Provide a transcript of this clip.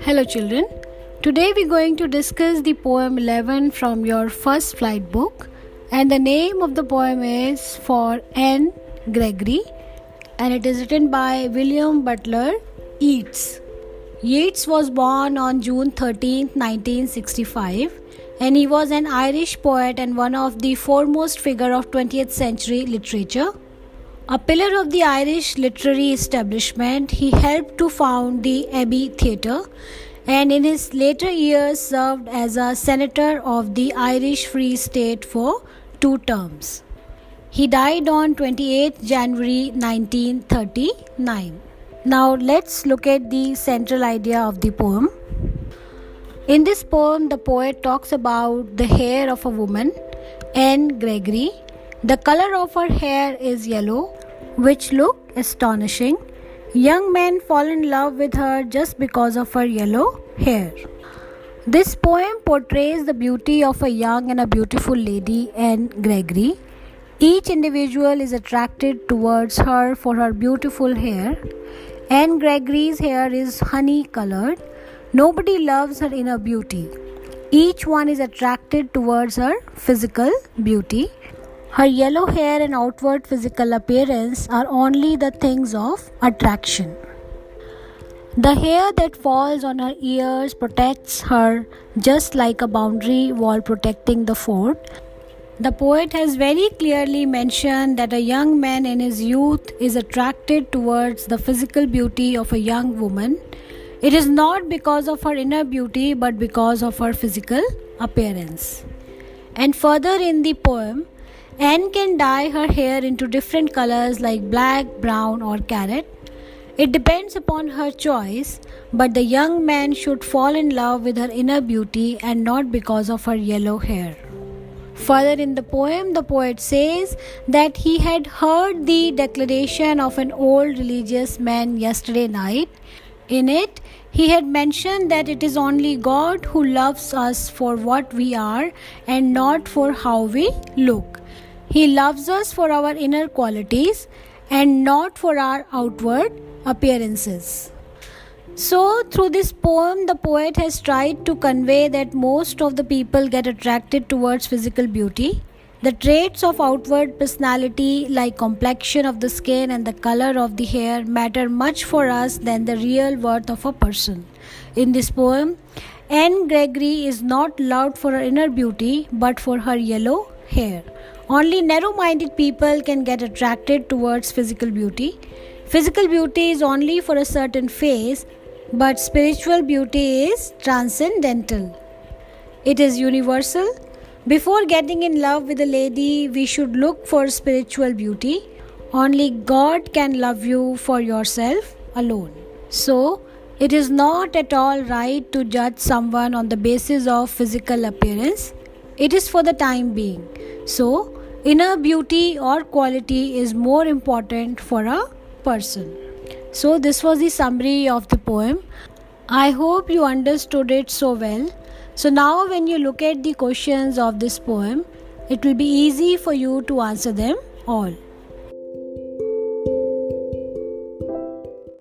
Hello children, today we're going to discuss the poem 11 from your First Flight book, and the name of the poem is For Anne Gregory, and it is written by William Butler Yeats. Yeats was born on June 13, 1965, and he was an Irish poet and one of the foremost figures of 20th century literature. A pillar of the Irish literary establishment, he helped to found the Abbey Theatre, and in his later years served as a senator of the Irish Free State for 2 terms. He died on 28 January 1939. Now let's look at the central idea of the poem. In this poem, the poet talks about the hair of a woman, Anne Gregory. The color of her hair is yellow, which look astonishing. Young men fall in love with her just because of her yellow hair. This poem portrays the beauty of a young and a beautiful lady, Anne Gregory. Each individual is attracted towards her for her beautiful hair. Anne Gregory's hair is honey colored. Nobody loves her inner beauty. Each one is attracted towards her physical beauty. Her yellow hair and outward physical appearance are only the things of attraction. The hair that falls on her ears protects her just like a boundary wall protecting the fort. The poet has very clearly mentioned that a young man in his youth is attracted towards the physical beauty of a young woman. It is not because of her inner beauty but because of her physical appearance. And further in the poem, Anne can dye her hair into different colors like black, brown or carrot. It depends upon her choice, but the young man should fall in love with her inner beauty and not because of her yellow hair. Further in the poem, the poet says that he had heard the declaration of an old religious man yesterday night. In it, he had mentioned that it is only God who loves us for what we are and not for how we look. He loves us for our inner qualities and not for our outward appearances. So, through this poem, the poet has tried to convey that most of the people get attracted towards physical beauty. The traits of outward personality like complexion of the skin and the color of the hair matter much for us than the real worth of a person. In this poem, Anne Gregory is not loved for her inner beauty but for her yellow hair. Only narrow-minded people can get attracted towards physical beauty. Physical beauty is only for a certain phase, but spiritual beauty is transcendental. It is universal. Before getting in love with a lady, we should look for spiritual beauty. Only God can love you for yourself alone. So, it is not at all right to judge someone on the basis of physical appearance. It is for the time being. So, inner beauty or quality is more important for a person. So, this was the summary of the poem. I hope you understood it so well. So, now when you look at the questions of this poem, it will be easy for you to answer them all.